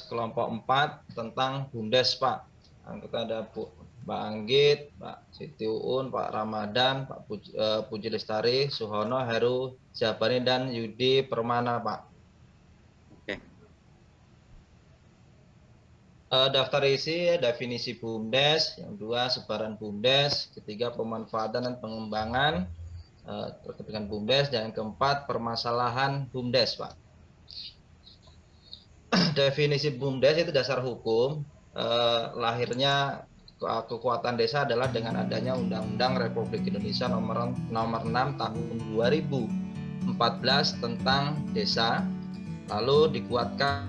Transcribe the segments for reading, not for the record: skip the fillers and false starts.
kelompok 4 tentang BUMDes, Pak. Kita ada Mbak Anggit, Pak Siti Uun, Pak Ramadan, Pak Puji Lestari, Suhono, Heru, Jabani, dan Yudi Permana, Pak. Oke. Daftar isi definisi BUMDes, yang 2 sebaran BUMDes, ketiga pemanfaatan dan pengembangan terkait dengan BUMDes, dan yang keempat permasalahan BUMDes, Pak. Definisi BUMDes itu dasar hukum lahirnya kekuatan desa adalah dengan adanya Undang-Undang Republik Indonesia nomor 6 tahun 2014 tentang desa, lalu dikuatkan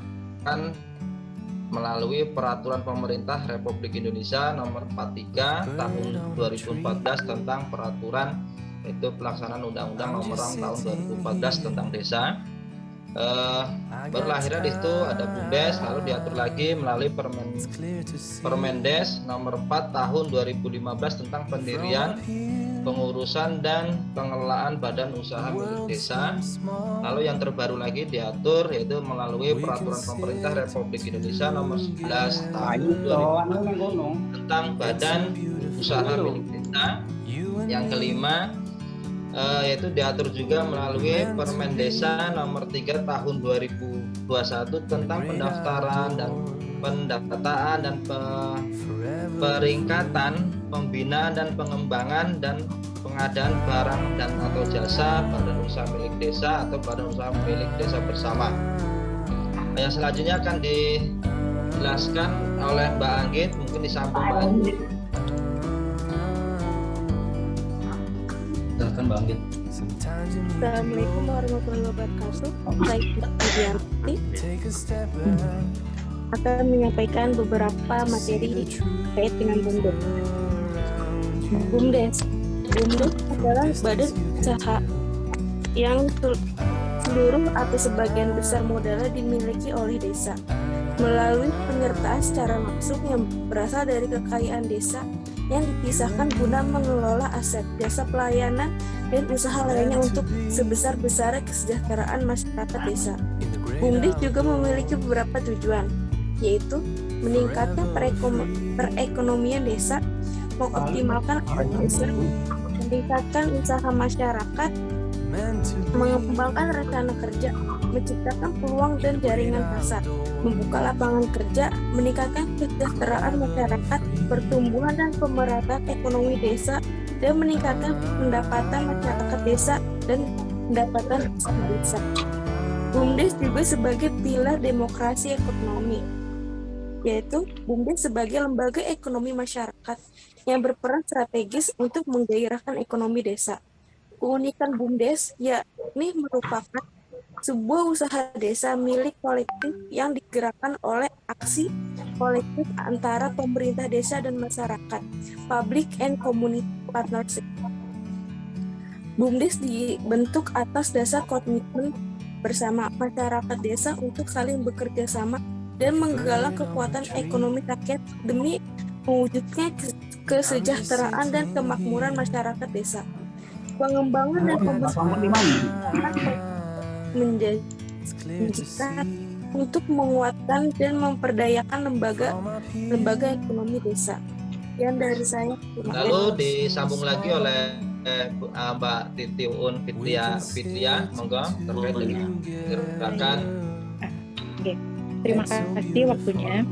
melalui Peraturan Pemerintah Republik Indonesia nomor 43 tahun 2014 tentang peraturan itu pelaksanaan Undang-Undang nomor 6 tahun 2014 tentang desa. Baru lahirnya di situ ada BUMDes, lalu diatur lagi melalui Permendes nomor 4 tahun 2015 tentang pendirian, pengurusan dan pengelolaan badan usaha milik desa. Lalu yang terbaru lagi diatur yaitu melalui Peraturan Pemerintah Republik Indonesia nomor 11 tahun 2005 tentang badan usaha milik desa. Yang kelima yaitu diatur juga melalui Permen Desa nomor 3 tahun 2021 tentang pendaftaran dan pendataan dan peringkatan, pembinaan dan pengembangan dan pengadaan barang dan atau jasa badan usaha milik desa atau badan usaha milik desa bersama. Yang selanjutnya akan dijelaskan oleh Mbak Anggit, mungkin disambung Mbak Anggit. Mbak Anggit. Assalamualaikum warahmatullahi wabarakatuh. Saya Mbak Widianti akan menyampaikan beberapa materi terkait dengan BUMDes. BUMDes adalah badan usaha yang seluruh atau sebagian besar modalnya dimiliki oleh desa melalui penyertaan secara langsung yang berasal dari kekayaan desa yang dipisahkan guna mengelola aset, jasa pelayanan, dan usaha lainnya untuk sebesar-besarnya kesejahteraan masyarakat desa. BUMDes juga memiliki beberapa tujuan, yaitu meningkatkan perekonomian desa, mengoptimalkan desa, meningkatkan usaha masyarakat, mengembangkan rencana kerja, menciptakan peluang dan jaringan pasar, membuka lapangan kerja, meningkatkan kesejahteraan masyarakat, pertumbuhan dan pemerataan ekonomi desa, dan meningkatkan pendapatan masyarakat desa dan pendapatan desa. BUMDes juga sebagai pilar demokrasi ekonomi, yaitu BUMDes sebagai lembaga ekonomi masyarakat yang berperan strategis untuk menggairahkan ekonomi desa. Keunikan BUMDes yakni merupakan sebuah usaha desa milik kolektif yang digerakkan oleh aksi kolektif antara pemerintah desa dan masyarakat, public and community partnership. BUMDes dibentuk atas dasar komitmen bersama masyarakat desa untuk saling bekerja sama dan menggalang kekuatan ekonomi rakyat demi mewujudnya kesejahteraan dan kemakmuran masyarakat desa. Pengembangan dan pembangunan menjadikan untuk menguatkan dan memperdayakan lembaga ekonomi desa. Yang dari saya. Lalu disambung lagi oleh Mbak Titi Uun Fitria, monggo terkait dengan gerakan. Oke, terima kasih waktunya.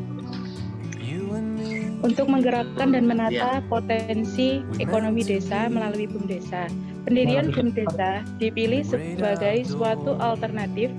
Untuk menggerakkan dan menata potensi ekonomi desa melalui BUMDesa. Pendirian BUMDesa dipilih sebagai suatu alternatif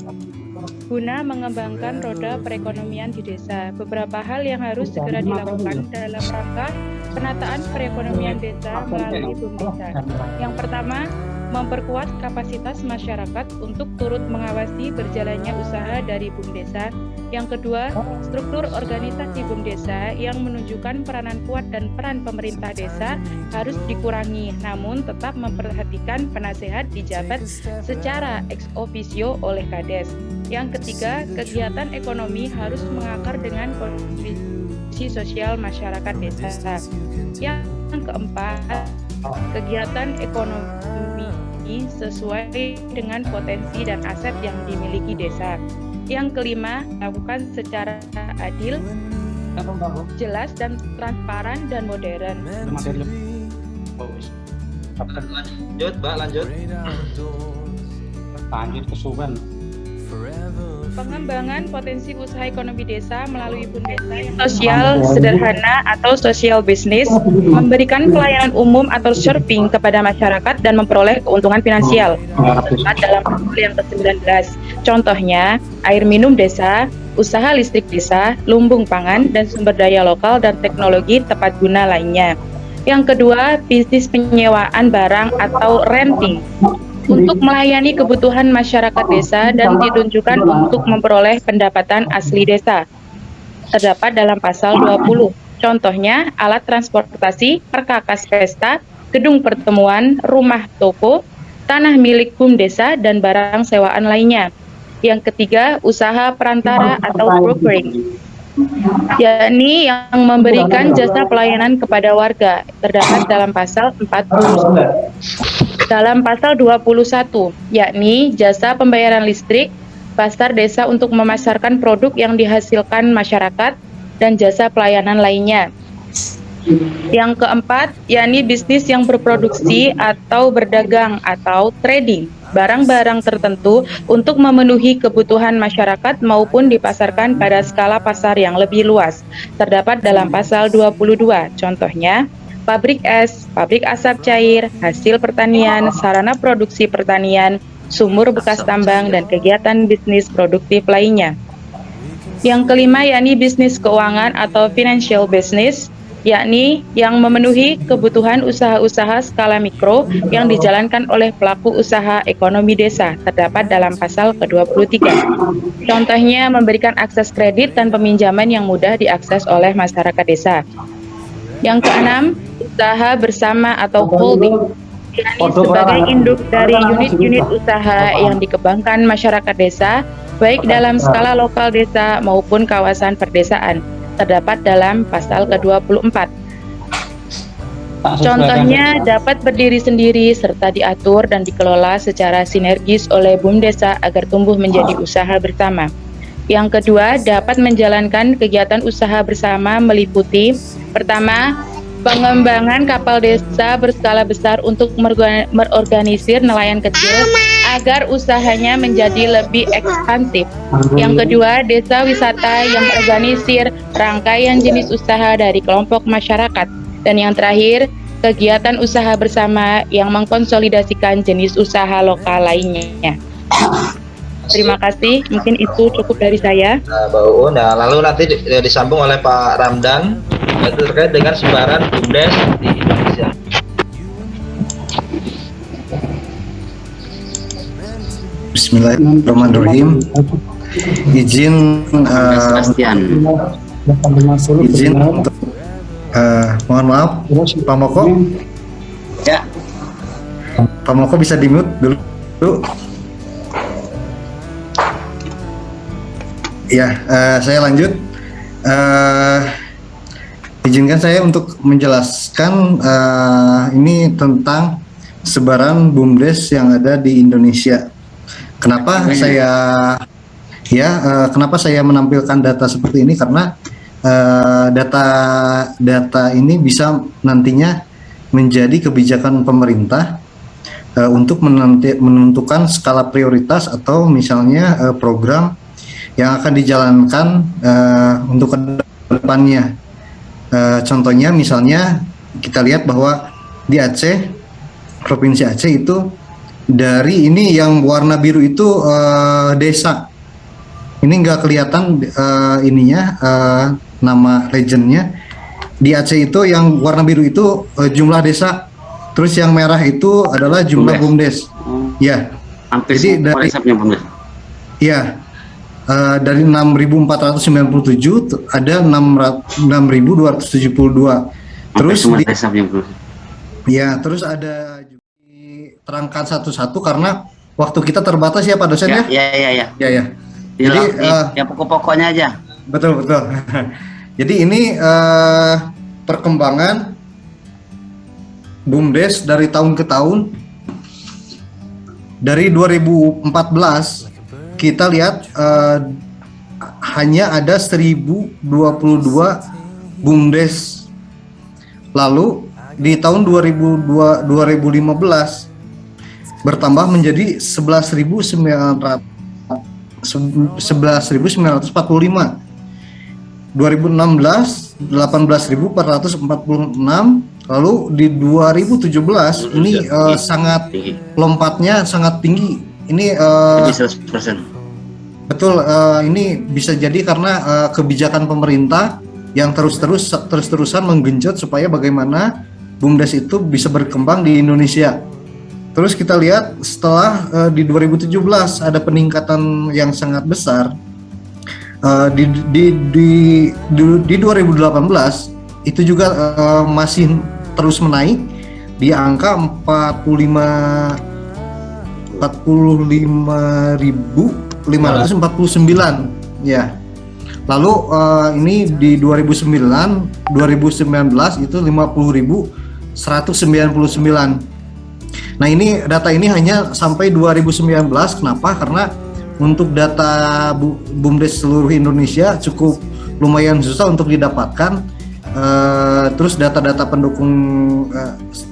guna mengembangkan roda perekonomian di desa. Beberapa hal yang harus segera dilakukan dalam rangka penataan perekonomian desa melalui BUMDesa. Yang pertama, memperkuat kapasitas masyarakat untuk turut mengawasi berjalannya usaha dari BUMDesa. Yang kedua, struktur organisasi BUMDesa yang menunjukkan peranan kuat dan peran pemerintah desa harus dikurangi, namun tetap memperhatikan penasehat dijabat secara ex officio oleh Kades. Yang ketiga, kegiatan ekonomi harus mengakar dengan kondisi sosial masyarakat desa. Yang keempat, kegiatan ekonomi sesuai dengan potensi dan aset yang dimiliki desa. Yang kelima, lakukan secara adil, jelas dan transparan dan modern. Lanjut, Mbak, lanjut. Pengembangan potensi usaha ekonomi desa melalui BUMDesa yang sosial sederhana atau social business, memberikan pelayanan umum atau serving kepada masyarakat dan memperoleh keuntungan finansial. Terdapat dalam pasal yang ke-19. Contohnya, air minum desa, usaha listrik desa, lumbung pangan, dan sumber daya lokal dan teknologi tepat guna lainnya. Yang kedua, bisnis penyewaan barang atau renting untuk melayani kebutuhan masyarakat desa dan ditunjukkan untuk memperoleh pendapatan asli desa. Terdapat dalam pasal 20. Contohnya, alat transportasi, perkakas pesta, gedung pertemuan, rumah toko, tanah milik BUMDesa, dan barang sewaan lainnya. Yang ketiga, usaha perantara atau brokering, yakni yang memberikan jasa pelayanan kepada warga, terdapat dalam pasal 40. Dalam pasal 21, yakni jasa pembayaran listrik, pasar desa untuk memasarkan produk yang dihasilkan masyarakat, dan jasa pelayanan lainnya. Yang keempat, yakni bisnis yang berproduksi atau berdagang atau trading barang-barang tertentu untuk memenuhi kebutuhan masyarakat maupun dipasarkan pada skala pasar yang lebih luas. Terdapat dalam pasal 22, contohnya pabrik es, pabrik asap cair, hasil pertanian, sarana produksi pertanian, sumur bekas tambang, dan kegiatan bisnis produktif lainnya. Yang kelima, yakni bisnis keuangan atau financial business, yakni yang memenuhi kebutuhan usaha-usaha skala mikro yang dijalankan oleh pelaku usaha ekonomi desa, terdapat dalam pasal ke-23. Contohnya, memberikan akses kredit dan peminjaman yang mudah diakses oleh masyarakat desa. Yang keenam, usaha bersama atau holding, yakni sebagai induk dari unit-unit usaha yang dikembangkan masyarakat desa, baik dalam skala lokal desa maupun kawasan perdesaan, terdapat dalam pasal ke-24. Contohnya, dapat berdiri sendiri serta diatur dan dikelola secara sinergis oleh BUMDesa agar tumbuh menjadi usaha bersama. Yang kedua, dapat menjalankan kegiatan usaha bersama meliputi: pertama, pengembangan kapal desa berskala besar untuk merorganisir nelayan kecil agar usahanya menjadi lebih ekspansif. Yang kedua, desa wisata yang mengorganisir rangkaian jenis usaha dari kelompok masyarakat. Dan yang terakhir, kegiatan usaha bersama yang mengkonsolidasikan jenis usaha lokal lainnya. Terima kasih, mungkin itu cukup dari saya. Mbak Uun, nah lalu nanti disambung oleh Pak Ramdan, yaitu terkait dengan sebaran BUMDes di Indonesia. Bismillahirrahmanirrahim. Izin untuk mohon maaf, Pak Moko. Ya. Pak Moko bisa di-mute dulu. Ya, saya lanjut. Izinkan saya untuk menjelaskan ini tentang sebaran BUMDes yang ada di Indonesia. Kenapa kenapa saya menampilkan data seperti ini? Karena data ini bisa nantinya menjadi kebijakan pemerintah untuk menentukan skala prioritas atau misalnya program yang akan dijalankan untuk ke depannya. Contohnya misalnya kita lihat bahwa di Aceh, Provinsi Aceh itu dari ini yang warna biru itu desa. Ini nggak kelihatan nama legendnya. Di Aceh itu yang warna biru itu jumlah desa. Terus yang merah itu adalah jumlah BUMDes. Ya. Hampir jadi dari BUMDes. Ya. Dari 6.497 ada 6.272. Terus terus ada diterangkan satu-satu karena waktu kita terbatas ya Pak dosen ya. Ya. Jadi ya pokok-pokoknya aja. Betul. Jadi ini perkembangan BUMDes dari tahun ke tahun. Dari 2014 kita lihat hanya ada 1022 BUMDes. Lalu di tahun 2015 bertambah menjadi 11.945. 18.446, lalu di 2017 ini sangat lompatnya sangat tinggi. Ini 100%. betul, ini bisa jadi karena kebijakan pemerintah yang terus-terusan menggenjot supaya bagaimana BUMDes itu bisa berkembang di Indonesia. Terus kita lihat setelah di 2017 ada peningkatan yang sangat besar. Di 2018 itu juga masih terus menaik di angka 45.549 ya. Lalu ini di 2019 itu 50.199. Nah, ini data ini hanya sampai 2019. Kenapa? Karena untuk data BUMDes seluruh Indonesia cukup lumayan susah untuk didapatkan. Terus data-data pendukung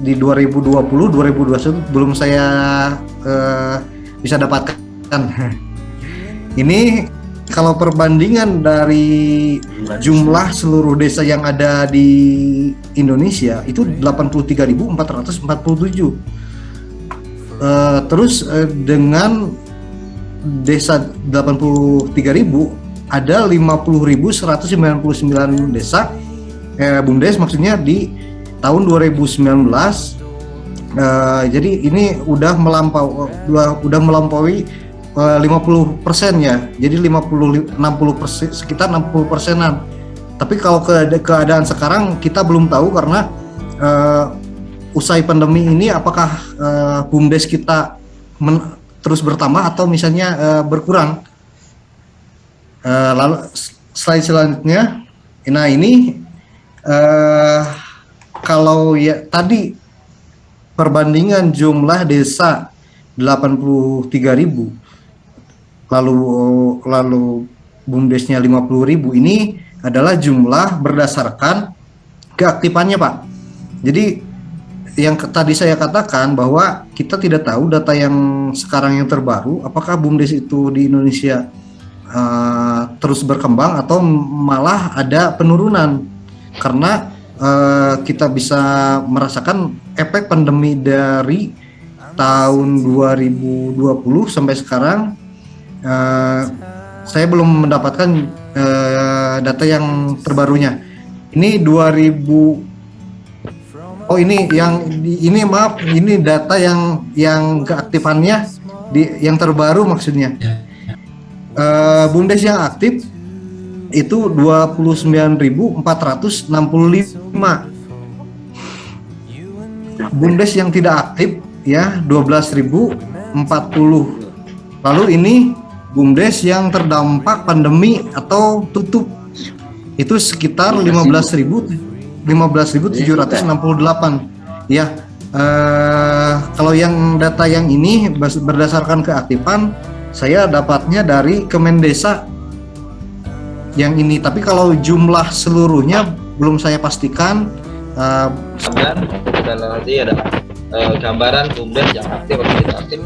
di 2020, 2021 belum saya bisa dapatkan. Ini kalau perbandingan dari jumlah seluruh desa yang ada di Indonesia itu 83.447. Terus dengan desa 83.000 ada 50.199 desa BUMDes maksudnya di tahun 2019. Jadi ini udah melampaui 50% ya. Jadi 60%, sekitar 60%-an. Tapi kalau keadaan sekarang kita belum tahu karena usai pandemi ini apakah BUMDes kita terus bertambah atau misalnya berkurang. Lalu slide selanjutnya, nah ini kalau ya tadi perbandingan jumlah desa 83.000 lalu BUMDesnya 50.000, ini adalah jumlah berdasarkan keaktifannya, Pak. Jadi yang tadi saya katakan bahwa kita tidak tahu data yang sekarang yang terbaru apakah BUMDes itu di Indonesia terus berkembang atau malah ada penurunan karena kita bisa merasakan efek pandemi dari tahun 2020 sampai sekarang. Saya belum mendapatkan data yang terbarunya. Ini 2000. Oh ini maaf, ini data yang keaktifannya yang terbaru maksudnya. BUMDes yang aktif itu 29.465. BUMDes yang tidak aktif ya 12.040. Lalu ini BUMDes yang terdampak pandemi atau tutup itu sekitar 15.768 ya. Kalau yang data yang ini berdasarkan keaktifan saya dapatnya dari Kemendesa yang ini, tapi kalau jumlah seluruhnya belum saya pastikan. Dan nanti ada gambaran BUMDes yang aktif atau tidak aktif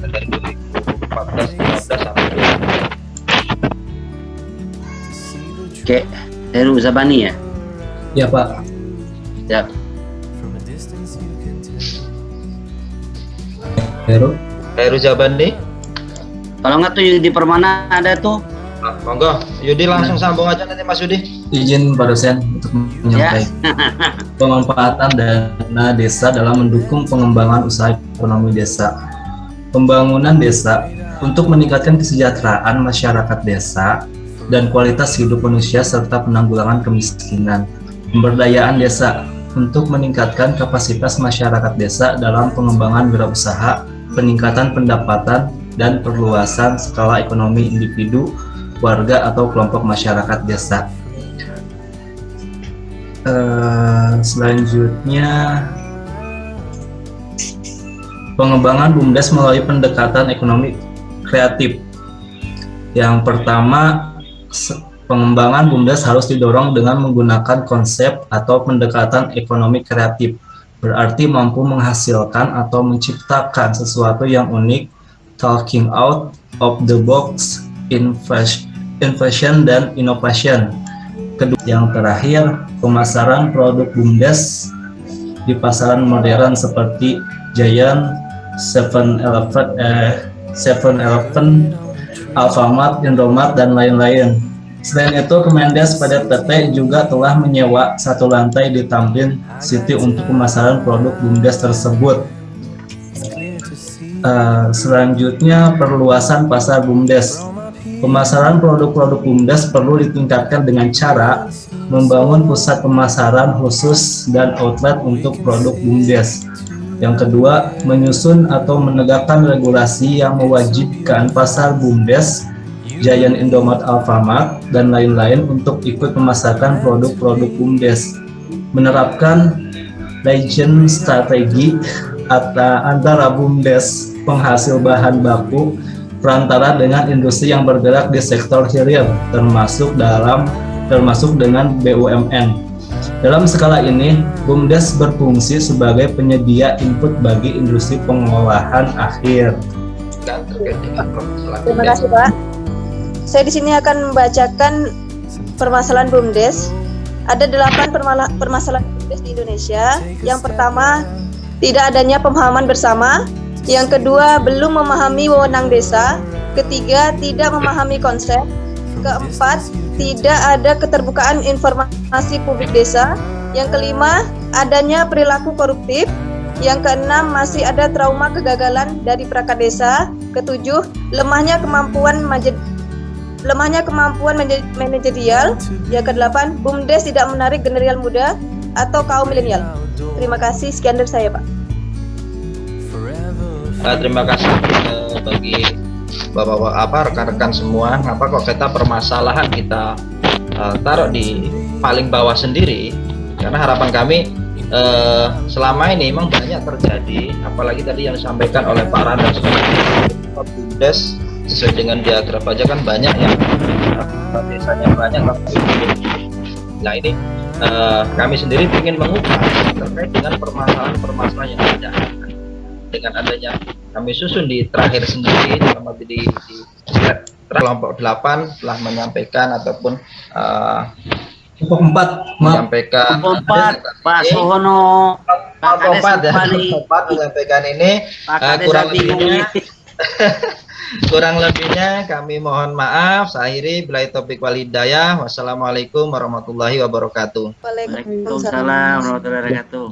dari 2014, 2015 sampai 2020. Oke. Heru Zabani ya? Ya Pak. Ya. Heru Zabani. Kalau nggak tuh di Permana ada tuh. Nah, monggo, Yudi langsung sambung aja nanti Mas Yudi. Izin Pak Dosen untuk menyampaikan pemanfaatan dana desa dalam mendukung pengembangan usaha ekonomi desa. Pembangunan desa untuk meningkatkan kesejahteraan masyarakat desa dan kualitas hidup manusia serta penanggulangan kemiskinan. Pemberdayaan desa untuk meningkatkan kapasitas masyarakat desa dalam pengembangan wirausaha, peningkatan pendapatan, dan perluasan skala ekonomi individu, warga atau kelompok masyarakat desa. Selanjutnya, pengembangan BUMDes melalui pendekatan ekonomi kreatif. Yang pertama, pengembangan BUMDes harus didorong dengan menggunakan konsep atau pendekatan ekonomi kreatif, berarti mampu menghasilkan atau menciptakan sesuatu yang unik, talking out of the box, innovation dan innovation. Kedua, yang terakhir, pemasaran produk BUMDes di pasaran modern seperti Giant, 7-Eleven, Alfamart, Indomart, dan lain-lain. Selain itu, Kemendes PDTT juga telah menyewa satu lantai di Tamrin City untuk pemasaran produk BUMDes tersebut. Selanjutnya, perluasan pasar BUMDes. Pemasaran produk-produk BUMDes perlu ditingkatkan dengan cara membangun pusat pemasaran khusus dan outlet untuk produk BUMDes. Yang kedua, menyusun atau menegakkan regulasi yang mewajibkan pasar BUMDes, Giant, Indomart, Alfamart, dan lain-lain untuk ikut memasarkan produk-produk BUMDes. Menerapkan legend strategi antara BUMDes, penghasil bahan baku, perantara dengan industri yang bergerak di sektor hilir, termasuk dengan BUMN. Dalam skala ini, BUMDes berfungsi sebagai penyedia input bagi industri pengolahan akhir. Terima kasih, Pak. Saya di sini akan membacakan permasalahan BUMDes. Ada 8 permasalahan BUMDes di Indonesia. Yang pertama, tidak adanya pemahaman bersama. Yang kedua, belum memahami wewenang desa. Ketiga, tidak memahami konsep. Keempat, tidak ada keterbukaan informasi publik desa. Yang kelima, adanya perilaku koruptif. Yang keenam, masih ada trauma kegagalan dari perangkat desa. Ketujuh, lemahnya kemampuan manajerial. Yang kedelapan, BUMDes tidak menarik generasi muda atau kaum milenial. Terima kasih, sekian dari saya, Pak. Terima kasih bagi bapak-bapak, rekan-rekan semua. Apa kok kita permasalahan kita taruh di paling bawah sendiri? Karena harapan kami selama ini memang banyak terjadi, apalagi tadi yang disampaikan oleh Pak Randa BUMDes sesuai dengan diagram aja kan banyak yang desanya banyak. Nah ini kami sendiri ingin mengubah terkait dengan permasalahan yang ada. Dengan adanya kami susun di terakhir sendiri di kelompok 8 telah menyampaikan ataupun kelompok 4 menyampaikan Pak Sohono kelompok 4 menyampaikan ini kurang lebihnya kami mohon maaf. Saya akhiri, billahi taufiq wal hidayah. Wassalamualaikum warahmatullahi wabarakatuh. Waalaikumsalam warahmatullahi wabarakatuh.